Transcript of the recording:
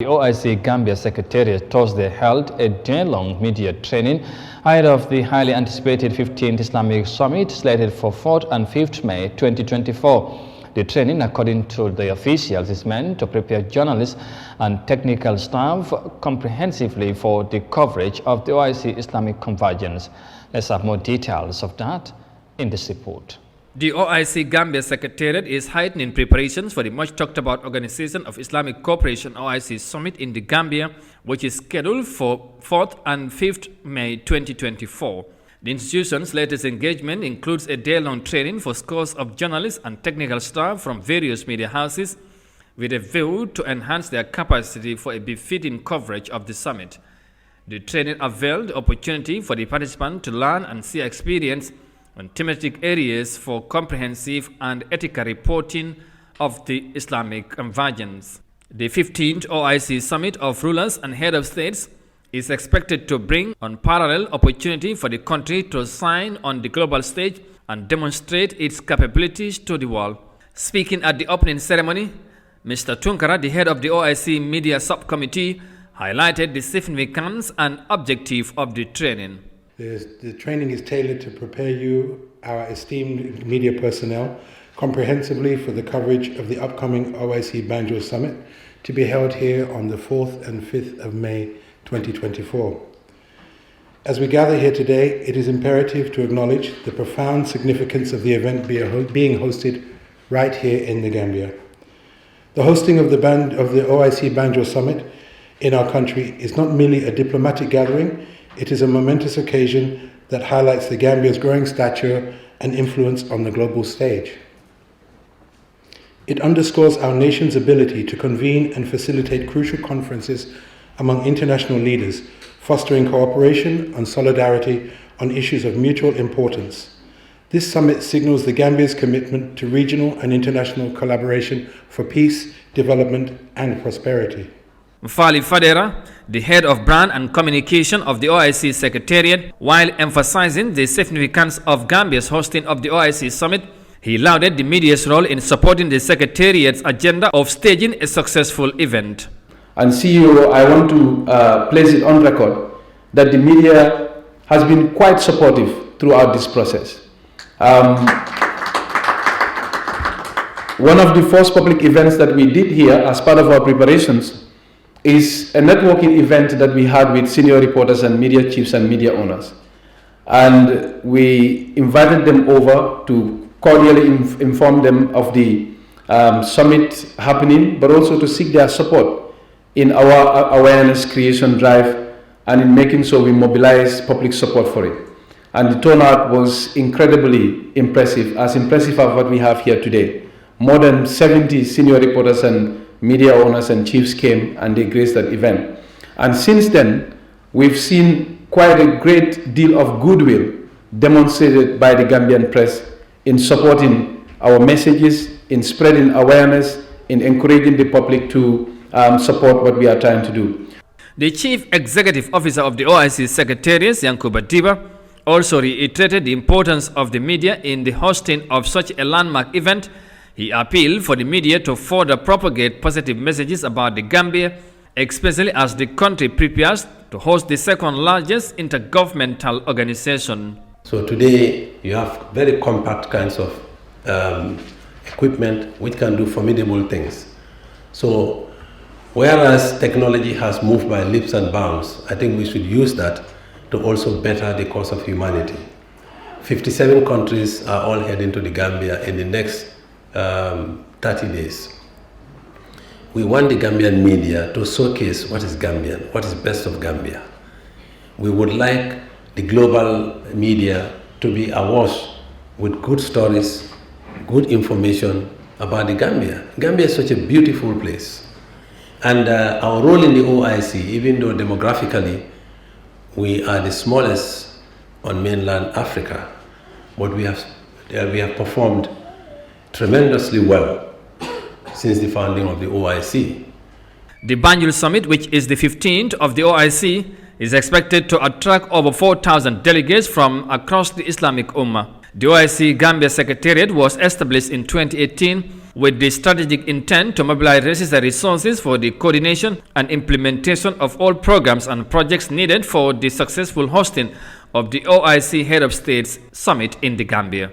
The OIC Gambia Secretariat Thursday held a day-long media training ahead of the highly anticipated 15th Islamic Summit slated for 4th and 5th May 2024. The training, according to the officials, is meant to prepare journalists and technical staff comprehensively for the coverage of the OIC Islamic Convergence. Let's have more details of that in this report. The OIC Gambia Secretariat is heightening preparations for the much talked about Organization of Islamic Cooperation OIC Summit in the Gambia, which is scheduled for 4th and 5th May 2024. The institution's latest engagement includes a day-long training for scores of journalists and technical staff from various media houses with a view to enhance their capacity for a befitting coverage of the summit. The training availed the opportunity for the participants to learn and see experience on thematic areas for comprehensive and ethical reporting of the Islamic Convergence. The 15th OIC Summit of Rulers and Head of States is expected to bring unparalleled opportunity for the country to shine on the global stage and demonstrate its capabilities to the world. Speaking at the opening ceremony, Mr. Tunkara, the head of the OIC Media Subcommittee, highlighted the significance and objective of the training. The training is tailored to prepare you, our esteemed media personnel, comprehensively for the coverage of the upcoming OIC Banjul Summit to be held here on the 4th and 5th of May 2024. As we gather here today, it is imperative to acknowledge the profound significance of the event being hosted right here in the Gambia. The hosting of the OIC Banjul Summit in our country is not merely a diplomatic gathering. It is a momentous occasion that highlights the Gambia's growing stature and influence on the global stage. It underscores our nation's ability to convene and facilitate crucial conferences among international leaders, fostering cooperation and solidarity on issues of mutual importance. This summit signals the Gambia's commitment to regional and international collaboration for peace, development, and prosperity. Fali Fadera, the head of brand and communication of the OIC Secretariat, while emphasizing the significance of Gambia's hosting of the OIC Summit, he lauded the media's role in supporting the Secretariat's agenda of staging a successful event. And CEO, I want to place it on record that the media has been quite supportive throughout this process. One of the first public events that we did here as part of our preparations is a networking event that we had with senior reporters and media chiefs and media owners. And we invited them over to cordially inform them of the summit happening, but also to seek their support in our awareness creation drive, and in making sure we mobilize public support for it. And the turnout was incredibly impressive as what we have here today. More than 70 senior reporters and media owners and chiefs came and they graced that event. And since then, we've seen quite a great deal of goodwill demonstrated by the Gambian press in supporting our messages, in spreading awareness, in encouraging the public to support what we are trying to do. The Chief Executive Officer of the OIC Secretariat, Yankuba Diba, also reiterated the importance of the media in the hosting of such a landmark event. He appealed for the media to further propagate positive messages about the Gambia, especially as the country prepares to host the second largest intergovernmental organization. So today you have very compact kinds of equipment which can do formidable things. So whereas technology has moved by leaps and bounds, I think we should use that to also better the cause of humanity. 57 countries are all heading to the Gambia in the next 30 days. We want the Gambian media to showcase what is Gambian, what is best of Gambia. We would like the global media to be awash with good stories, good information about the Gambia. Gambia is such a beautiful place. And our role in the OIC, even though demographically we are the smallest on mainland Africa, but we have performed tremendously well since the founding of the OIC. The Banjul Summit, which is the 15th of the OIC, is expected to attract over 4,000 delegates from across the Islamic Ummah. The OIC Gambia Secretariat was established in 2018 with the strategic intent to mobilize necessary resources for the coordination and implementation of all programs and projects needed for the successful hosting of the OIC Head of States Summit in the Gambia.